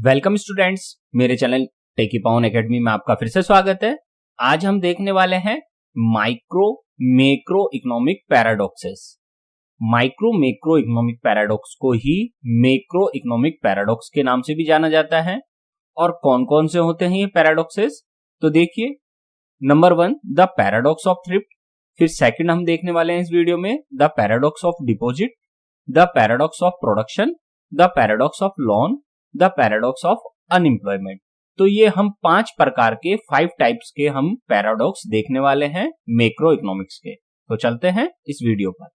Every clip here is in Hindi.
वेलकम स्टूडेंट्स, मेरे चैनल टेकीपाउन एकेडमी में आपका फिर से स्वागत है। आज हम देखने वाले हैं micro macro economic paradoxes. Micro macro economic paradox को ही मैक्रो इकोनॉमिक पैराडॉक्स के नाम से भी जाना जाता है। और कौन कौन से होते हैं ये पैराडॉक्सेस, तो देखिए, number 1 the paradox of thrift. फिर सेकंड हम देखने वाले हैं इस वीडियो में the paradox of deposit, the paradox of production, the paradox of loan, the paradox of unemployment. तो ये हम 5 प्रकार के 5 टाइप्स के हम पैराडॉक्स देखने वाले हैं मैक्रो इकोनॉमिक्स के। तो चलते हैं इस वीडियो पर।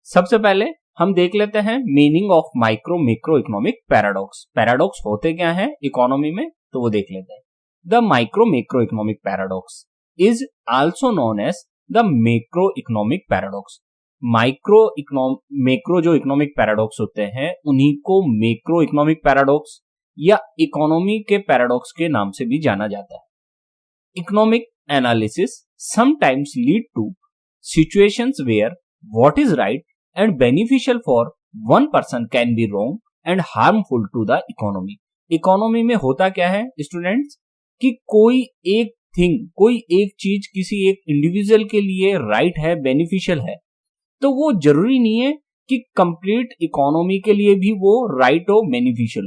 सबसे पहले हम देख लेते हैं meaning of micro macro economic paradox. Paradox होते क्या हैं इकोनॉमी में, तो वो देख लेते हैं। The micro macro economic paradox is also known as the macro economic paradox. Macro जो इकोनॉमिक पैराडॉक्स होते हैं उन्हीं को मैक्रो इकोनॉमिक पैराडॉक्स या इकोनॉमी के पैराडॉक्स के नाम से भी जाना जाता है। Economic analysis sometimes lead to situations where what is right and beneficial for one person can be wrong and harmful to the economy. Economy में होता क्या है स्टूडेंट्स, कि कोई एक चीज किसी एक इंडिविजुअल के लिए राइट है, बेनिफिशियल है, तो वो जरूरी नहीं है कि कंप्लीट इकोनॉमी के लिए भी वो राइट हो, बेनिफिशियल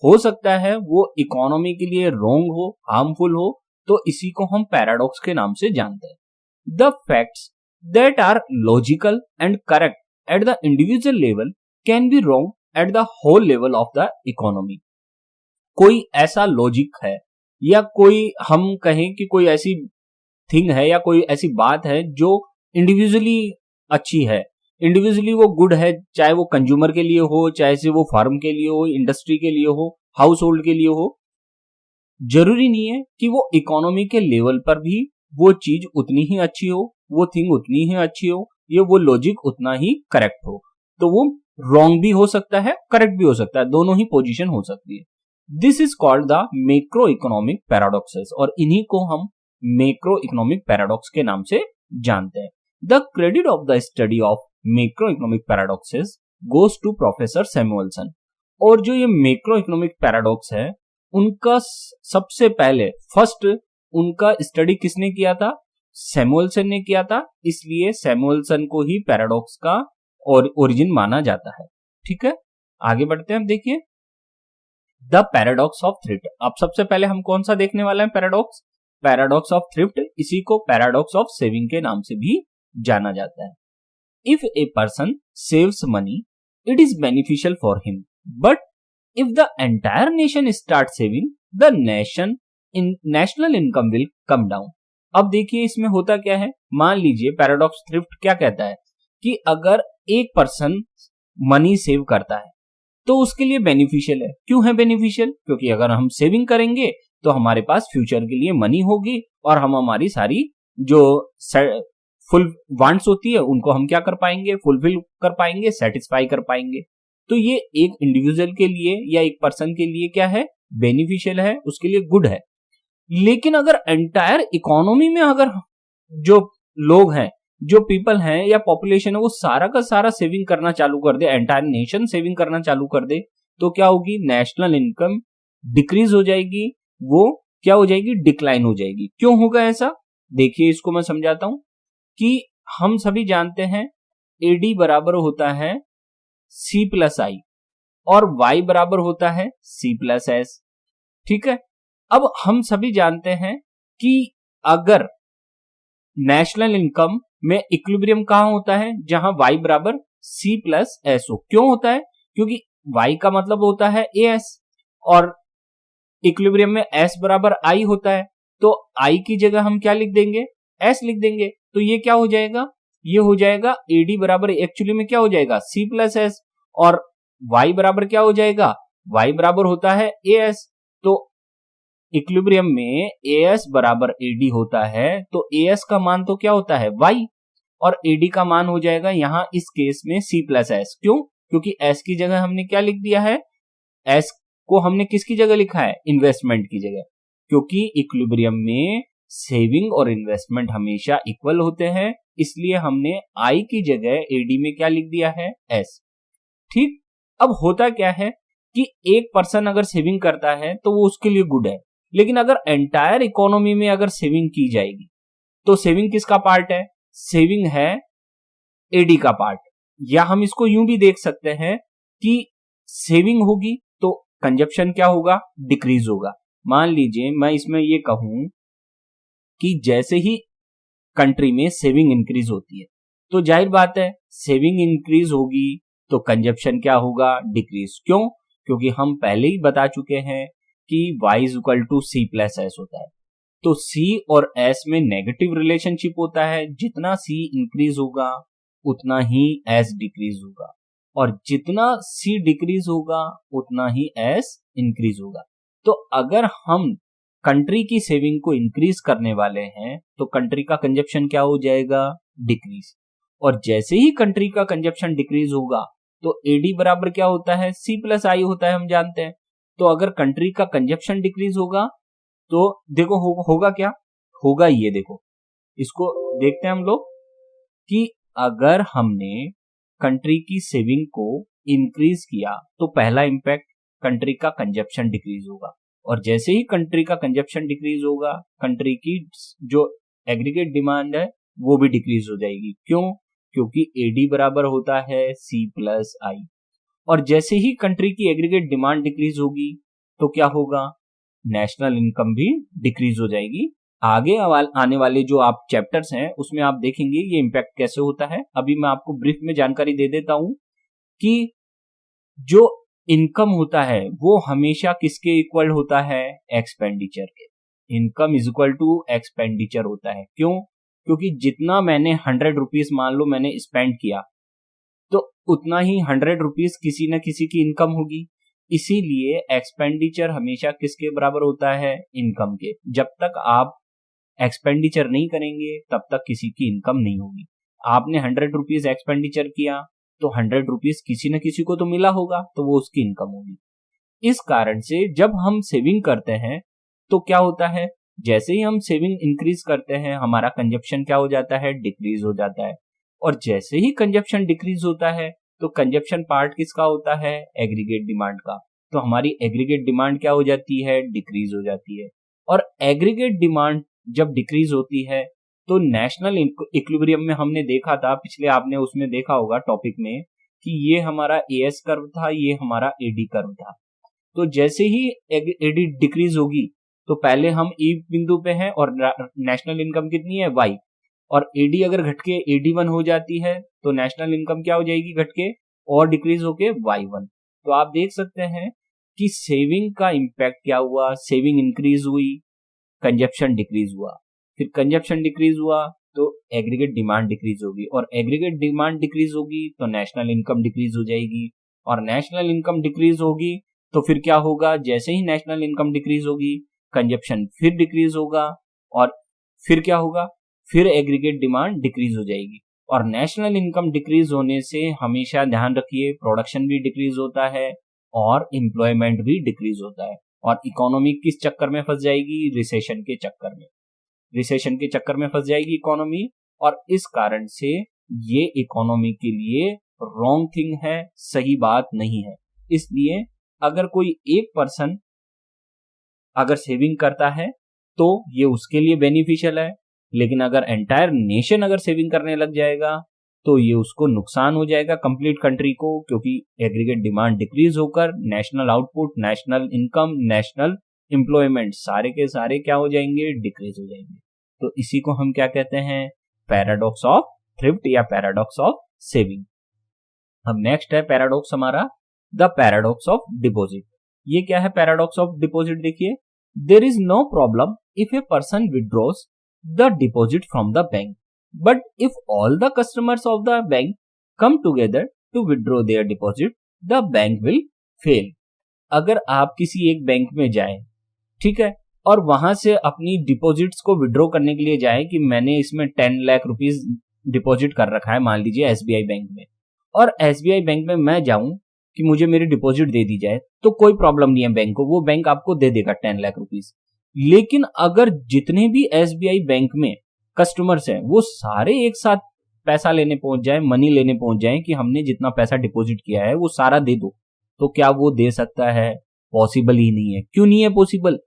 हो सकता है वो इकोनॉमी के लिए रॉन्ग हो, हार्मफुल हो। तो इसी को हम पैराडॉक्स के नाम से जानते हैं। The facts that are logical and correct at the individual level can be wrong at the whole level of the economy. कोई ऐसा लॉजिक है या कोई हम कहें कि कोई ऐसी थिंग है या कोई ऐसी बात है जो इंडिविजुअली अच्छी है, इंडिविजुअली वो गुड है, चाहे वो कंज्यूमर के लिए हो, चाहे से वो फार्म के लिए हो, इंडस्ट्री के लिए हो, हाउस होल्ड के लिए हो, जरूरी नहीं है कि वो इकोनॉमी के लेवल पर भी वो चीज उतनी ही अच्छी हो, वो थिंग उतनी ही अच्छी हो, ये वो लॉजिक उतना ही करेक्ट हो। तो वो रॉन्ग भी हो सकता है, करेक्ट भी हो सकता है, दोनों ही पोजीशन हो सकती है। This is called the macro economic paradoxes, और इन्हीं को हम मैक्रो इकोनॉमिक पैराडॉक्स के नाम से जानते हैं। The credit of the study of macroeconomic paradoxes goes to Professor Samuelson। और जो ये macroeconomic paradox है उनका सबसे पहले फर्स्ट उनका स्टडी किसने किया था? सैमुअलसन ने किया था, इसलिए सैमुअलसन को ही पैराडॉक्स का और ओरिजिन माना जाता है। ठीक है, आगे बढ़ते हैं। अब देखिए द पैराडॉक्स ऑफ थ्रिफ्ट। अब सबसे पहले हम कौन सा देखने वाले हैं पैराडॉक्स? पैराडॉक्स ऑफ थ्रिफ्ट, इसी को पैराडॉक्स ऑफ सेविंग के नाम से भी जाना जाता है। If a person saves money it is beneficial for him, but if the entire nation start saving the national income will come down. अब देखिए इसमें होता क्या है, मान लीजिए पैराडॉक्स थ्रिफ्ट क्या कहता है कि अगर एक पर्सन मनी सेव करता है तो उसके लिए बेनिफिशियल है। क्यों है बेनिफिशियल? क्योंकि अगर हम सेविंग करेंगे तो हमारे पास फ्यूचर के लिए मनी होगी और हम हमारी सारी जो फुल वांट्स होती है उनको हम क्या कर पाएंगे, फुलफिल कर पाएंगे, सेटिस्फाई कर पाएंगे। तो ये एक इंडिविजुअल के लिए या एक पर्सन के लिए क्या है, बेनिफिशियल है, उसके लिए गुड है। लेकिन अगर एंटायर इकोनॉमी में अगर जो लोग हैं, जो पीपल हैं या पॉपुलेशन है, वो सारा का सारा सेविंग करना चालू कर दे, एंटायर नेशन सेविंग करना चालू कर दे, तो क्या होगी, नेशनल इनकम डिक्रीज हो जाएगी, वो क्या हो जाएगी, डिक्लाइन हो जाएगी। क्यों होगा ऐसा? देखिए इसको मैं समझाता हूं कि हम सभी जानते हैं एडी बराबर होता है सी प्लस आई और वाई बराबर होता है सी प्लस एस। ठीक है, अब हम सभी जानते हैं कि अगर नेशनल इनकम में इक्विलिब्रियम कहां होता है, जहां वाई बराबर सी प्लस एस हो। क्यों होता है? क्योंकि वाई का मतलब होता है ए एस और इक्विलिब्रियम में एस बराबर आई होता है, तो आई की जगह हम क्या लिख देंगे, एस लिख देंगे। तो ये क्या हो जाएगा, ये हो जाएगा एडी बराबर एक्चुअली में क्या हो जाएगा, सी प्लस एस, और वाई बराबर क्या हो जाएगा, वाई बराबर होता है ए एस। तो इक्विलिब्रियम में ए एस बराबर एडी होता है, तो ए एस का मान तो क्या होता है, वाई, और एडी का मान हो जाएगा यहां इस केस में सी प्लस एस। क्यों? क्योंकि एस की जगह हमने क्या लिख दिया है, एस को हमने किसकी जगह लिखा है, इन्वेस्टमेंट की जगह। क्योंकि इक्विलिब्रियम में सेविंग और इन्वेस्टमेंट हमेशा इक्वल होते हैं, इसलिए हमने आई की जगह एडी में क्या लिख दिया है, एस। ठीक, अब होता क्या है कि एक पर्सन अगर सेविंग करता है तो वो उसके लिए गुड है, लेकिन अगर एंटायर इकोनॉमी में अगर सेविंग की जाएगी तो सेविंग किसका पार्ट है? सेविंग है एडी का पार्ट। या हम इसको यूं भी देख सकते हैं कि सेविंग होगी तो कंजप्शन क्या होगा? डिक्रीज होगा। मान लीजिए मैं इसमें ये कहूं कि जैसे ही कंट्री में सेविंग इंक्रीज होती है तो जाहिर बात है सेविंग इंक्रीज होगी तो कंजप्शन क्या होगा? डिक्रीज। क्यों? क्योंकि हम पहले ही बता चुके हैं कि y is equal to C plus S होता है। तो C और S में नेगेटिव रिलेशनशिप होता है। जितना C इंक्रीज होगा उतना ही S डिक्रीज होगा, और जितना C डिक्रीज होगा उतना ही S इंक्रीज होगा। तो अगर हम कंट्री की सेविंग को इंक्रीज करने वाले हैं तो कंट्री का कंजप्शन क्या हो जाएगा? डिक्रीज। और जैसे ही कंट्री का कंजप्शन डिक्रीज होगा तो एडी बराबर क्या होता है? C प्लस आई होता है, हम जानते हैं। तो अगर कंट्री का कंजप्शन डिक्रीज होगा तो देखो होगा क्या होगा, ये देखो, इसको देखते हैं हम लोग कि अगर हमने कंट्री की सेविंग को इंक्रीज किया तो पहला इंपैक्ट कंट्री का कंजप्शन डिक्रीज होगा, और जैसे ही कंट्री का कंजप्शन डिक्रीज होगा कंट्री की जो एग्रीगेट डिमांड है वो भी डिक्रीज हो जाएगी। क्यों? क्योंकि एडी बराबर होता है सी प्लस आई। और जैसे ही कंट्री की एग्रीगेट डिमांड डिक्रीज होगी तो क्या होगा? नेशनल इनकम भी डिक्रीज हो जाएगी। आगे आने वाले जो आप चैप्टर्स हैं उसमें आप देखेंगे ये इंपैक्ट कैसे होता है। अभी मैं आपको ब्रीफ में जानकारी दे देता हूं कि जो इनकम होता है वो हमेशा किसके इक्वल होता है? एक्सपेंडिचर के। Income is equal to expenditure होता है। क्यों? क्योंकि जितना मैंने 100 रुपीज मान लो मैंने स्पेंड किया तो उतना ही 100 रुपीज किसी न किसी की इनकम होगी। इसीलिए एक्सपेंडिचर हमेशा किसके बराबर होता है? इनकम के। जब तक आप एक्सपेंडिचर नहीं करेंगे तब तक किसी की इनकम नहीं होगी। आपने 100 रुपीज एक्सपेंडिचर किया तो 100 रुपीज किसी न किसी को तो मिला होगा, तो वो उसकी इनकम होगी। इस कारण से जब हम सेविंग करते हैं तो क्या होता है? जैसे ही हम सेविंग इंक्रीज करते हैं हमारा कंजप्शन क्या हो जाता है? डिक्रीज हो जाता है। और जैसे ही कंजप्शन डिक्रीज होता है तो कंजप्शन पार्ट किसका होता है? एग्रीगेट डिमांड का। तो हमारी एग्रीगेट डिमांड क्या हो जाती है? डिक्रीज हो जाती है। और एग्रीगेट डिमांड जब डिक्रीज होती है तो नेशनल इक्विलिब्रियम में हमने देखा था पिछले, आपने उसमें देखा होगा टॉपिक में कि ये हमारा एएस कर्व था, ये हमारा एडी कर्व था। तो जैसे ही एडी डिक्रीज होगी तो पहले हम ई बिंदु पे हैं और नेशनल इनकम कितनी है? वाई। और एडी अगर घटके एडी1 हो जाती है तो नेशनल इनकम क्या हो जाएगी? घटके और डिक्रीज होके वाई1। तो आप देख सकते हैं कि सेविंग का इंपैक्ट क्या हुआ? सेविंग इंक्रीज हुई, कंजप्शन डिक्रीज हुआ, फिर कंजप्शन डिक्रीज हुआ तो एग्रीगेट डिमांड डिक्रीज होगी, और एग्रीगेट डिमांड डिक्रीज होगी तो नेशनल इनकम डिक्रीज हो जाएगी, और नेशनल इनकम डिक्रीज होगी तो फिर क्या होगा? जैसे ही नेशनल इनकम डिक्रीज होगी कंजप्शन फिर डिक्रीज होगा, और फिर क्या होगा? फिर एग्रीगेट डिमांड डिक्रीज हो जाएगी। और नेशनल इनकम डिक्रीज होने से हमेशा ध्यान रखिए प्रोडक्शन भी डिक्रीज होता है और एम्प्लॉयमेंट भी डिक्रीज होता है, और इकोनॉमी किस चक्कर में फंस जाएगी? रिसेशन के चक्कर में। रिसेशन के चक्कर में फंस जाएगी इकोनॉमी, और इस कारण से ये इकोनॉमी के लिए रॉन्ग थिंग है, सही बात नहीं है। इसलिए अगर कोई एक पर्सन अगर सेविंग करता है तो ये उसके लिए बेनिफिशियल है, लेकिन अगर एंटायर नेशन अगर सेविंग करने लग जाएगा तो ये उसको नुकसान हो जाएगा कंप्लीट कंट्री को, क्योंकि एग्रीगेट डिमांड डिक्रीज होकर national output, national income, national employment सारे के सारे क्या हो जाएंगे? डिक्रीज हो जाएंगे। तो इसी को हम क्या कहते हैं? पैराडॉक्स ऑफ थ्रिफ्ट या पैराडॉक्स ऑफ सेविंग। अब नेक्स्ट है पैराडॉक्स हमारा द पैराडॉक्स ऑफ डिपॉजिट। ये क्या है पैराडॉक्स ऑफ डिपॉजिट? देखिए, there is no problem if a person withdraws the deposit from the bank, but if all the customers of the bank come together to withdraw their deposit the bank will fail. अगर आप किसी एक बैंक में जाएं, ठीक है, और वहां से अपनी डिपॉजिट्स को विड्रॉ करने के लिए जाएं कि मैंने इसमें 10 लाख रुपीज डिपॉजिट कर रखा है मान लीजिए एसबीआई बैंक में, और एसबीआई बैंक में मैं जाऊं कि मुझे मेरी डिपॉजिट दे दी जाए तो कोई प्रॉब्लम नहीं है बैंक को, वो बैंक आपको दे देगा 10 लाख रुपीज। लेकिन अगर जितने भी एसबीआई बैंक में कस्टमर्स हैं वो सारे एक साथ पैसा लेने पहुंच जाए, मनी लेने पहुंच जाए कि हमने जितना पैसा डिपॉजिट किया है वो सारा दे दो, तो क्या वो दे सकता है? पॉसिबल ही नहीं है। क्यों नहीं है पॉसिबल?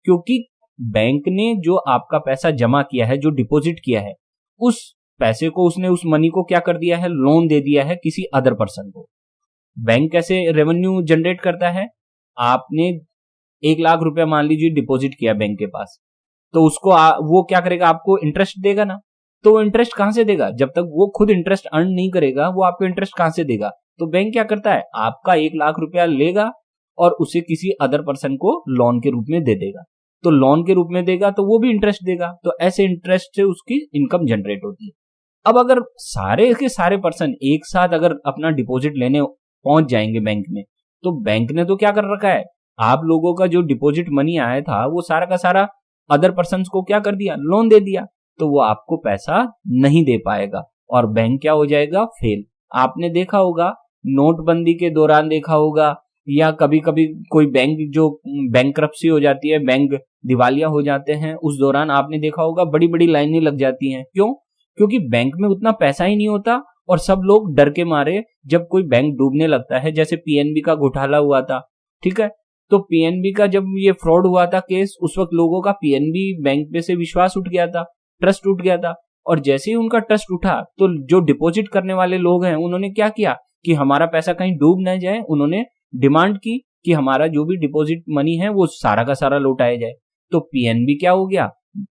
क्योंकि बैंक ने जो आपका पैसा जमा किया है, जो डिपॉजिट किया है, उस पैसे को उसने, उस मनी को क्या कर दिया है? लोन दे दिया है किसी अदर पर्सन को। बैंक कैसे रेवेन्यू जनरेट करता है? आपने 1 लाख रुपया मान लीजिए डिपॉजिट किया बैंक के पास, तो उसको वो क्या करेगा? आपको इंटरेस्ट देगा ना। तो वो इंटरेस्ट कहां से देगा? जब तक वो खुद इंटरेस्ट अर्न नहीं करेगा, वो आपको इंटरेस्ट कहां से देगा? तो बैंक क्या करता है? आपका 1 लाख रुपया लेगा और उसे किसी अदर पर्सन को लोन के रूप में दे देगा। तो लोन के रूप में देगा तो वो भी इंटरेस्ट देगा, तो ऐसे इंटरेस्ट से उसकी इनकम जनरेट होती है। अब अगर सारे के सारे पर्सन एक साथ अगर अपना डिपॉजिट लेने पहुंच जाएंगे बैंक में, तो बैंक ने तो क्या कर रखा है? आप लोगों का जो डिपॉजिट मनी आया था वो सारा का सारा अदर पर्सन को क्या कर दिया? लोन दे दिया। तो वो आपको पैसा नहीं दे पाएगा और बैंक क्या हो जाएगा? फेल। आपने देखा होगा, नोटबंदी के दौरान देखा होगा, या कभी कभी कोई बैंक जो बैंकरप्सी हो जाती है, बैंक दिवालिया हो जाते हैं, उस दौरान आपने देखा होगा बड़ी बड़ी लाइनें लग जाती हैं। क्यों? क्योंकि बैंक में उतना पैसा ही नहीं होता और सब लोग डर के मारे, जब कोई बैंक डूबने लगता है, जैसे पीएनबी का घोटाला हुआ था, ठीक है, तो पीएनबी का जब ये फ्रॉड हुआ था केस, उस वक्त लोगों का पीएनबी बैंक पे से विश्वास उठ गया था, ट्रस्ट उठ गया था। और जैसे ही उनका ट्रस्ट उठा तो जो डिपॉजिट करने वाले लोग हैं उन्होंने क्या किया कि हमारा पैसा कहीं डूब न जाए, उन्होंने डिमांड की कि हमारा जो भी डिपॉजिट मनी है वो सारा का सारा लौटाया जाए। तो पीएनबी क्या हो गया?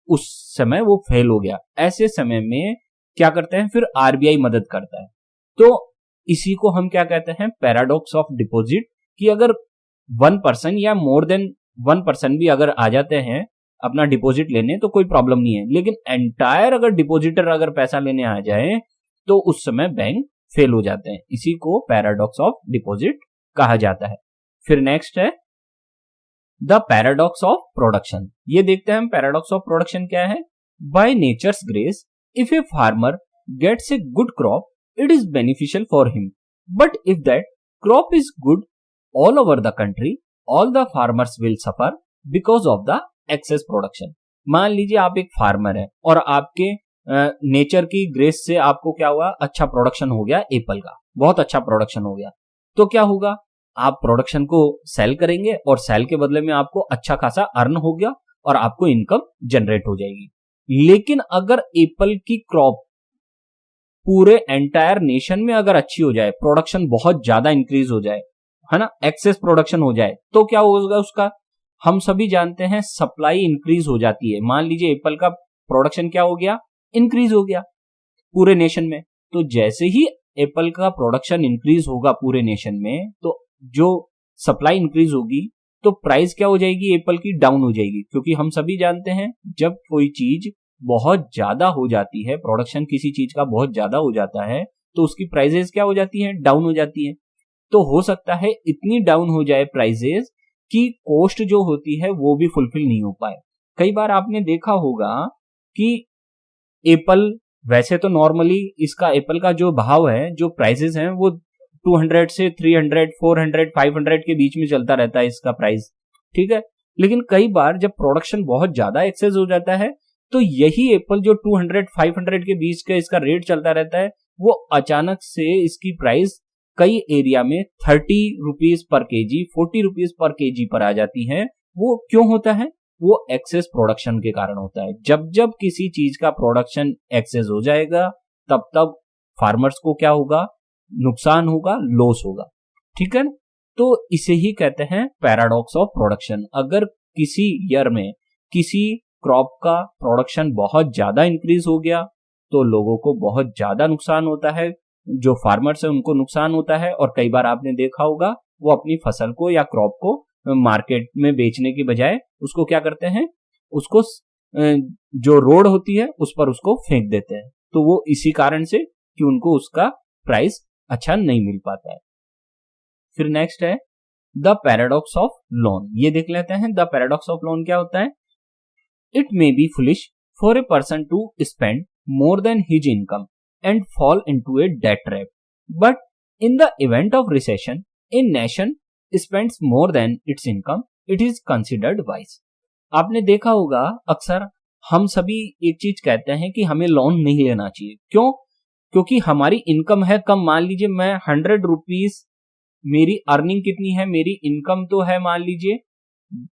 उस समय वो फेल हो गया। ऐसे समय में क्या करते हैं? फिर आरबीआई मदद करता है। तो इसी को हम क्या कहते हैं? Paradox of deposit. कि अगर 1% या मोर देन 1% भी अगर आ जाते हैं अपना डिपॉजिट लेने तो कोई प्रॉब्लम नहीं है, लेकिन एंटायर अगर डिपॉजिटर अगर पैसा लेने आ जाए तो उस समय बैंक फेल हो जाते हैं। इसी को पैराडॉक्स ऑफ डिपॉजिट कहा जाता है। फिर नेक्स्ट है द पैराडॉक्स ऑफ प्रोडक्शन। ये देखते हैं हम पैराडॉक्स ऑफ प्रोडक्शन क्या है। By nature's grace, if a farmer gets a good crop, it is beneficial for him, but if that crop is good all over the country, all the farmers will suffer because of the excess production. मान लीजिए आप एक फार्मर है और आपके नेचर की ग्रेस से आपको क्या हुआ? अच्छा प्रोडक्शन हो गया एप्पल का, बहुत अच्छा प्रोडक्शन हो गया। तो क्या होगा? आप प्रोडक्शन को सेल करेंगे और सेल के बदले में आपको अच्छा खासा अर्न हो गया और आपको इनकम जनरेट हो जाएगी। लेकिन अगर एप्पल की क्रॉप पूरे एंटायर नेशन में अगर अच्छी हो जाए, प्रोडक्शन बहुत ज्यादा इंक्रीज हो जाए, है ना, एक्सेस प्रोडक्शन हो जाए, तो क्या होगा उसका? हम सभी जानते हैं सप्लाई इंक्रीज हो जाती है। मान लीजिए एप्पल का प्रोडक्शन क्या हो गया? इंक्रीज हो गया पूरे नेशन में। तो जैसे ही एप्पल का प्रोडक्शन इंक्रीज होगा पूरे नेशन में, तो जो सप्लाई इंक्रीज होगी तो प्राइस क्या हो जाएगी? एप्पल की डाउन हो जाएगी। क्योंकि हम सभी जानते हैं जब कोई चीज बहुत ज्यादा हो जाती है, प्रोडक्शन किसी चीज का बहुत ज्यादा हो जाता है, तो उसकी प्राइसेस क्या हो जाती हैं? डाउन हो जाती है। तो हो सकता है इतनी डाउन हो जाए प्राइसेस कि कॉस्ट जो होती है वो भी फुलफिल नहीं हो पाए। कई बार आपने देखा होगा कि एप्पल, वैसे तो नॉर्मली इसका एप्पल का जो भाव है, जो प्राइसेस हैं, वो 200 से 300, 400, 500 के बीच में चलता रहता है इसका प्राइस, ठीक है। लेकिन कई बार जब प्रोडक्शन बहुत ज्यादा एक्सेस हो जाता है तो यही एप्पल जो 200, 500 के बीच का इसका रेट चलता रहता है, वो अचानक से इसकी प्राइस कई एरिया में 30 rupees per KG, 40 rupees per KG पर आ जाती है। वो क्यों होता है? वो एक्सेस प्रोडक्शन के कारण होता है। जब जब किसी चीज का प्रोडक्शन एक्सेस हो जाएगा तब तब फार्मर्स को क्या होगा? नुकसान होगा, लॉस होगा, ठीक है। तो इसे ही कहते हैं पैराडॉक्स ऑफ प्रोडक्शन। अगर किसी ईयर में किसी क्रॉप का प्रोडक्शन बहुत ज्यादा इंक्रीज हो गया तो लोगों को बहुत ज्यादा नुकसान होता है, जो फार्मर्स है उनको नुकसान होता है। और कई बार आपने देखा होगा वो अपनी फसल को या क्रॉप को मार्केट में बेचने की बजाय उसको क्या करते हैं? उसको जो रोड होती है उस पर उसको फेंक देते हैं। तो वो इसी कारण से कि उनको उसका प्राइस अच्छा नहीं मिल पाता है। फिर नेक्स्ट है द पैराडॉक्स ऑफ लोन। ये देख लेते हैं द पैराडॉक्स ऑफ लोन क्या होता है। It may be foolish for a person to spend more than his income and fall into a debt trap, but in the event of recession, a nation spends more than its income, it is considered wise। आपने देखा होगा अक्सर हम सभी एक चीज कहते हैं कि हमें लोन नहीं लेना चाहिए। क्यों? क्योंकि हमारी इनकम है कम। मान लीजिए मैं 100 रुपीज मेरी अर्निंग कितनी है, मेरी इनकम तो है, मान लीजिए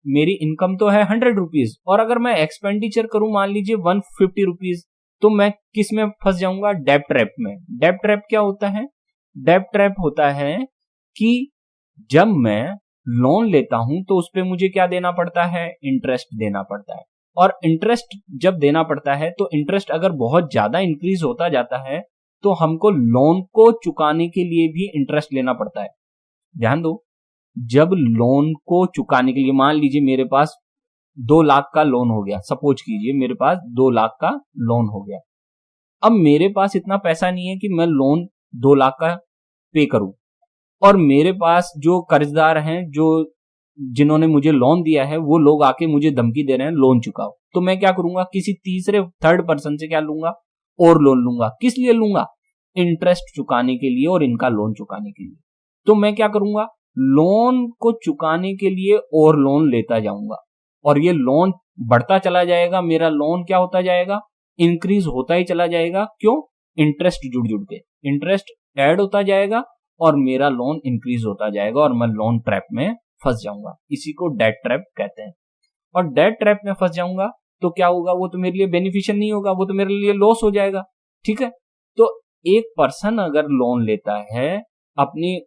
मेरी इनकम तो है 100 रुपीज, और अगर मैं एक्सपेंडिचर करूं मान लीजिए 150 रुपीज, तो मैं किस में फंस जाऊंगा, डेब्ट ट्रैप में। डेब्ट ट्रैप क्या होता है, डेब्ट ट्रैप होता है कि जब मैं लोन लेता हूं तो उस पे मुझे क्या देना पड़ता है, इंटरेस्ट देना पड़ता है। और इंटरेस्ट जब देना पड़ता है तो इंटरेस्ट अगर बहुत ज्यादा इंक्रीज होता जाता है तो हमको लोन को चुकाने के लिए भी इंटरेस्ट लेना पड़ता है। ध्यान दो, जब लोन को चुकाने के लिए, मान लीजिए मेरे पास 2 लाख का लोन हो गया, सपोज कीजिए मेरे पास 2 लाख का लोन हो गया। अब मेरे पास इतना पैसा नहीं है कि मैं लोन 2 लाख का पे करूं, और मेरे पास जो कर्जदार हैं, जो जिन्होंने मुझे लोन दिया है, वो लोग आके मुझे धमकी दे रहे हैं लोन चुकाओ। तो मैं क्या करूंगा, किसी तीसरे थर्ड पर्सन से क्या लूंगा, और लोन लूंगा। किस लिए लूंगा, इंटरेस्ट चुकाने के लिए और इनका लोन चुकाने के लिए। तो मैं क्या करूंगा, लोन को चुकाने के लिए और लोन लेता जाऊंगा, और ये लोन बढ़ता चला जाएगा, मेरा लोन क्या होता जाएगा, इंक्रीज होता ही चला जाएगा। क्यों, इंटरेस्ट जुड़ जुड़ के इंटरेस्ट ऐड होता जाएगा और मेरा लोन इंक्रीज होता जाएगा और मैं लोन ट्रैप में फंस जाऊंगा। इसी को डेट ट्रैप कहते हैं। और डेट ट्रैप में फंस जाऊंगा तो क्या होगा, वो तो मेरे लिए बेनिफिशियल नहीं होगा, वो तो मेरे लिए लॉस हो जाएगा। ठीक है, तो एक पर्सन अगर लोन लेता है, अपनी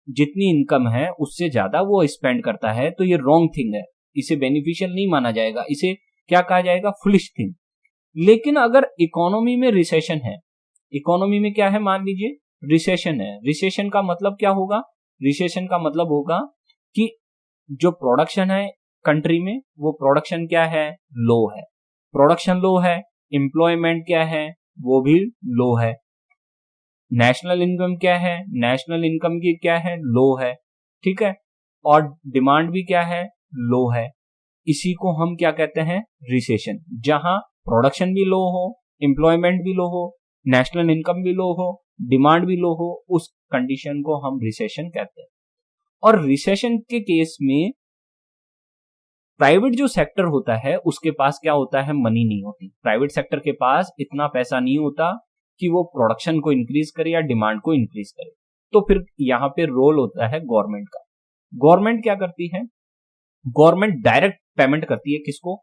जितनी इनकम है उससे ज्यादा वो स्पेंड करता है, तो ये रॉन्ग थिंग है, इसे बेनिफिशियल नहीं माना जाएगा, इसे क्या कहा जाएगा, फुलिश थिंग। लेकिन अगर इकोनॉमी में रिसेशन है, इकोनॉमी में क्या है, मान लीजिए रिसेशन है, रिसेशन का मतलब क्या होगा, रिसेशन का मतलब होगा कि जो प्रोडक्शन है कंट्री में, वो प्रोडक्शन क्या है, लो है, प्रोडक्शन लो है, एम्प्लॉयमेंट क्या है, वो भी लो है, नेशनल इनकम क्या है, नेशनल इनकम की क्या है, लो है। ठीक है, और डिमांड भी क्या है, लो है। इसी को हम क्या कहते हैं, रिसेशन। जहां प्रोडक्शन भी लो हो, एम्प्लॉयमेंट भी लो हो, नेशनल इनकम भी लो हो, डिमांड भी लो हो, उस कंडीशन को हम रिसेशन कहते हैं। और रिसेशन के केस में प्राइवेट जो सेक्टर होता है उसके पास क्या होता है, मनी नहीं होती। प्राइवेट सेक्टर के पास इतना पैसा नहीं होता कि वो प्रोडक्शन को इंक्रीज करे या डिमांड को इंक्रीज करे। तो फिर यहां पे रोल होता है गवर्नमेंट का। गवर्नमेंट क्या करती है, गवर्नमेंट डायरेक्ट पेमेंट करती है, किसको,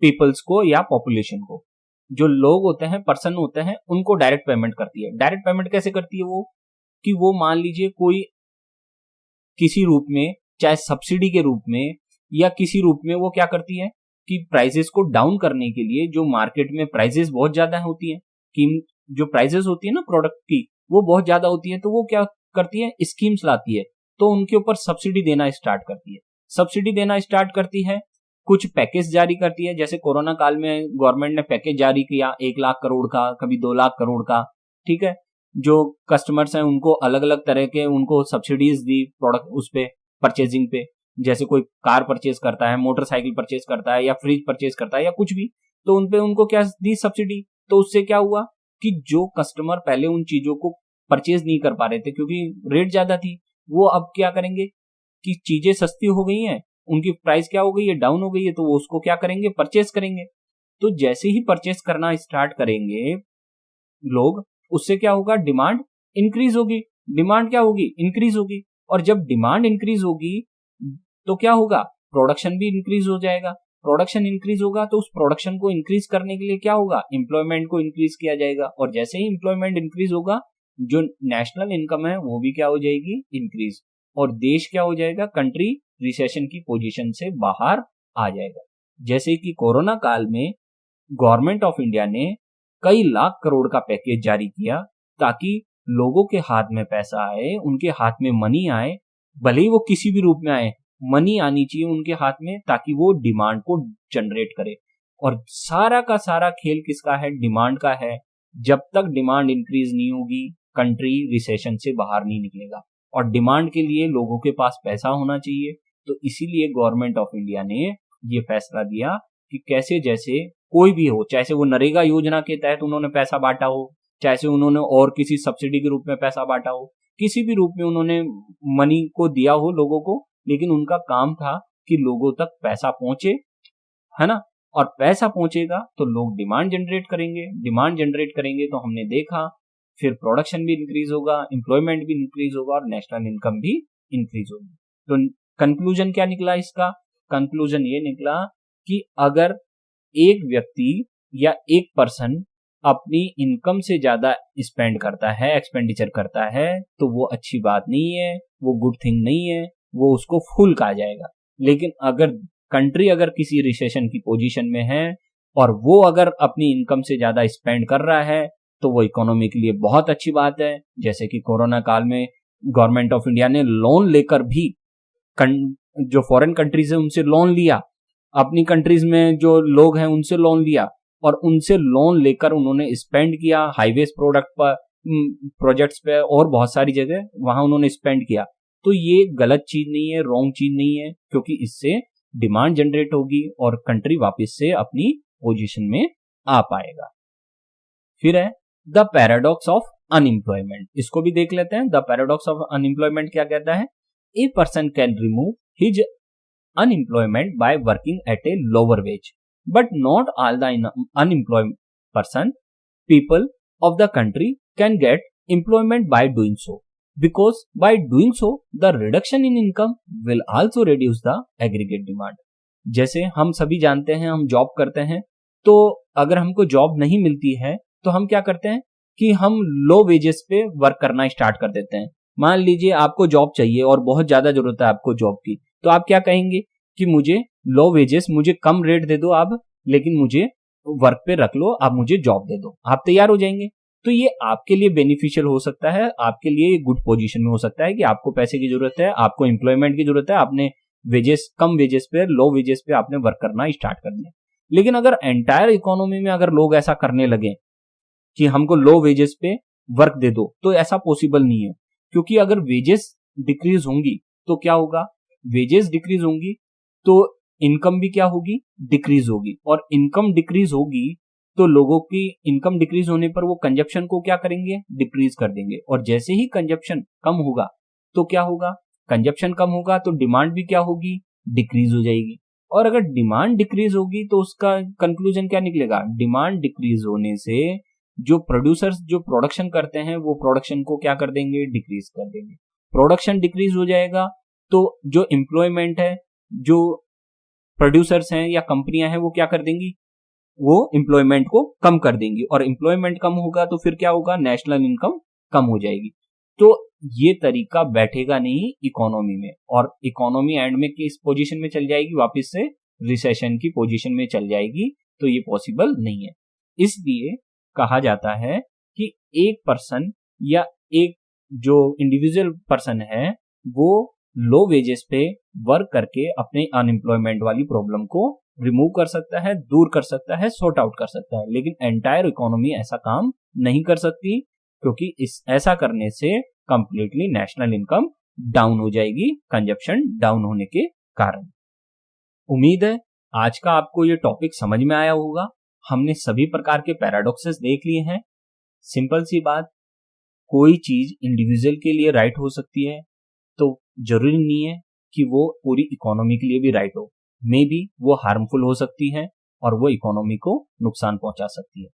पीपल्स को या पॉपुलेशन को। जो लोग होते हैं, पर्सन होते हैं, उनको डायरेक्ट पेमेंट करती है। डायरेक्ट पेमेंट कैसे करती है वो, कि वो मान लीजिए कोई किसी रूप में, चाहे सब्सिडी के रूप में या किसी रूप में, वो क्या करती है कि प्राइसेस को डाउन करने के लिए, जो मार्केट में प्राइसेस बहुत ज्यादा होती है, कीमत जो प्राइसेस होती है ना प्रोडक्ट की, वो बहुत ज्यादा होती है, तो वो क्या करती है, स्कीम्स लाती है, तो उनके ऊपर सब्सिडी देना स्टार्ट करती है। सब्सिडी देना स्टार्ट करती है, कुछ पैकेज जारी करती है। जैसे कोरोना काल में गवर्नमेंट ने पैकेज जारी किया 1 लाख करोड़ का, कभी 2 लाख करोड़ का। ठीक है, जो कस्टमर्स हैं उनको अलग अलग तरह के उनको सब्सिडीज दी प्रोडक्ट उस पे, परचेजिंग पे। जैसे कोई कार परचेज करता है, मोटरसाइकिल परचेज करता है, या फ्रिज परचेज करता है, या कुछ भी, तो उनपे उनको क्या दी, सब्सिडी। तो उससे क्या हुआ कि जो कस्टमर पहले उन चीजों को परचेज नहीं कर पा रहे थे क्योंकि रेट ज्यादा थी, वो अब क्या करेंगे कि चीजें सस्ती हो गई हैं, उनकी प्राइस क्या हो गई है, डाउन हो गई है, तो वो उसको क्या करेंगे, परचेज करेंगे। तो जैसे ही परचेज करना स्टार्ट करेंगे लोग, उससे क्या होगा, डिमांड इंक्रीज होगी। डिमांड क्या होगी, इंक्रीज होगी। और जब डिमांड इंक्रीज होगी तो क्या होगा, प्रोडक्शन भी इंक्रीज हो जाएगा। प्रोडक्शन इंक्रीज होगा तो उस प्रोडक्शन को इंक्रीज करने के लिए क्या होगा, एम्प्लॉयमेंट को इंक्रीज किया जाएगा। और जैसे ही एम्प्लॉयमेंट इंक्रीज होगा, जो नेशनल इनकम है वो भी क्या हो जाएगी, इंक्रीज। और देश क्या हो जाएगा, कंट्री रिसेशन की पोजीशन से बाहर आ जाएगा। जैसे कि कोरोना काल में गवर्नमेंट ऑफ इंडिया ने कई लाख करोड़ का पैकेज जारी किया ताकि लोगों के हाथ में पैसा आए, उनके हाथ में मनी आए, भले ही वो किसी भी रूप में आए, मनी आनी चाहिए उनके हाथ में ताकि वो डिमांड को जनरेट करे। और सारा का सारा खेल किसका है, डिमांड का है। जब तक डिमांड इंक्रीज नहीं होगी, कंट्री रिसेशन से बाहर नहीं निकलेगा। और डिमांड के लिए लोगों के पास पैसा होना चाहिए। तो इसीलिए गवर्नमेंट ऑफ इंडिया ने ये फैसला दिया कि कैसे, जैसे कोई भी हो, चाहे से वो नरेगा योजना के तहत उन्होंने पैसा बांटा हो, चाहे से उन्होंने और किसी सब्सिडी के रूप में पैसा बांटा हो, किसी भी रूप में उन्होंने मनी को दिया हो लोगों को, लेकिन उनका काम था कि लोगों तक पैसा पहुंचे, है ना। और पैसा पहुंचेगा तो लोग डिमांड जनरेट करेंगे, डिमांड जनरेट करेंगे तो हमने देखा फिर प्रोडक्शन भी इंक्रीज होगा, एम्प्लॉयमेंट भी इंक्रीज होगा और नेशनल इनकम भी इंक्रीज होगी। तो कंक्लूजन क्या निकला इसका? कंक्लूजन ये निकला कि अगर एक व्यक्ति या एक पर्सन अपनी इनकम से ज्यादा स्पेंड करता है, एक्सपेंडिचर करता है, तो वो अच्छी बात नहीं है, वो गुड थिंग नहीं है, वो उसको फूल कहा जाएगा। लेकिन अगर कंट्री अगर किसी रिसेशन की पोजीशन में है और वो अगर अपनी इनकम से ज्यादा स्पेंड कर रहा है तो वो इकोनॉमी के लिए बहुत अच्छी बात है। जैसे कि कोरोना काल में गवर्नमेंट ऑफ इंडिया ने लोन लेकर भी जो फॉरेन कंट्रीज है उनसे लोन लिया, अपनी कंट्रीज में जो लोग हैं उनसे लोन लिया और उनसे लोन लेकर उन्होंने स्पेंड किया हाईवेज प्रोजेक्ट्स पे और बहुत सारी जगह वहां उन्होंने स्पेंड किया। तो ये गलत चीज नहीं है, रॉन्ग चीज नहीं है, क्योंकि इससे डिमांड जनरेट होगी और कंट्री वापस से अपनी पोजीशन में आ पाएगा। फिर है द पैराडॉक्स ऑफ अनएम्प्लॉयमेंट, इसको भी देख लेते हैं। द पैराडॉक्स ऑफ अनएम्प्लॉयमेंट क्या कहता है? A person can remove his unemployment by working at a lower wage, but not all the unemployed person people of the country can get employment by doing so, because by doing so the reduction in income will also reduce the aggregate demand। जैसे हम सभी जानते हैं, हम जॉब करते हैं, तो अगर हमको जॉब नहीं मिलती है तो हम क्या करते हैं कि हम लो वेजेस पे वर्क करना स्टार्ट कर देते हैं। मान लीजिए आपको जॉब चाहिए और बहुत ज्यादा जरूरत है आपको जॉब की, तो आप क्या कहेंगे कि मुझे लो वेजेस, मुझे कम रेट दे दो आप, लेकिन मुझे वर्क पे रख लो, आप मुझे जॉब दे दो, आप तैयार हो जाएंगे। तो ये आपके लिए बेनिफिशियल हो सकता है, आपके लिए गुड पोजीशन में हो सकता है कि आपको पैसे की जरूरत है, आपको एम्प्लॉयमेंट की जरूरत है, आपने वेजेस कम वेजेस पे, लो वेजेस पे आपने वर्क करना स्टार्ट कर दिया। लेकिन अगर एंटायर इकोनॉमी में अगर लोग ऐसा करने लगे कि हमको लो वेजेस पे वर्क दे दो, तो ऐसा पॉसिबल नहीं है। क्योंकि अगर वेजेस डिक्रीज होंगी तो क्या होगा? वेजेस डिक्रीज होंगी तो इनकम भी क्या होगी? डिक्रीज होगी, और इनकम डिक्रीज होगी तो लोगों की इनकम डिक्रीज होने पर वो कंजप्शन को क्या करेंगे? डिक्रीज कर देंगे। और जैसे ही कंजप्शन कम होगा तो क्या होगा? कंजप्शन कम होगा तो डिमांड भी क्या होगी? डिक्रीज हो जाएगी। और अगर डिमांड डिक्रीज होगी तो उसका कंक्लूजन क्या निकलेगा? डिमांड डिक्रीज होने से जो प्रोड्यूसर्स जो प्रोडक्शन करते हैं वो प्रोडक्शन को क्या कर देंगे? डिक्रीज कर देंगे। प्रोडक्शन डिक्रीज हो जाएगा तो जो एम्प्लॉयमेंट है, जो प्रोड्यूसर्स हैं या कंपनियां हैं, वो क्या कर देंगी? वो एम्प्लॉयमेंट को कम कर देंगी, और एम्प्लॉयमेंट कम होगा तो फिर क्या होगा? नेशनल इनकम कम हो जाएगी। तो ये तरीका बैठेगा नहीं इकोनॉमी में, और इकोनॉमी एंड में किस पोजीशन में चल जाएगी? वापस से रिसेशन की पोजीशन में चल जाएगी। तो ये पॉसिबल नहीं है। इसलिए कहा जाता है कि एक पर्सन या एक जो इंडिविजुअल पर्सन है वो लो वेजेस पे वर्क करके अपने अनएम्प्लॉयमेंट वाली प्रॉब्लम को रिमूव कर सकता है, दूर कर सकता है, सॉर्ट आउट कर सकता है। लेकिन एंटायर इकोनॉमी ऐसा काम नहीं कर सकती, क्योंकि ऐसा करने से कंप्लीटली नेशनल इनकम डाउन हो जाएगी, कंजप्शन डाउन होने के कारण। उम्मीद है आज का आपको ये टॉपिक समझ में आया होगा। हमने सभी प्रकार के पैराडॉक्सेस देख लिए हैं। सिंपल सी बात, कोई चीज इंडिविजुअल के लिए राइट हो सकती है तो जरूरी नहीं है कि वो पूरी इकोनॉमी के लिए भी राइट हो। मे बी वो हार्मफुल हो सकती है और वो इकोनॉमी को नुकसान पहुंचा सकती है।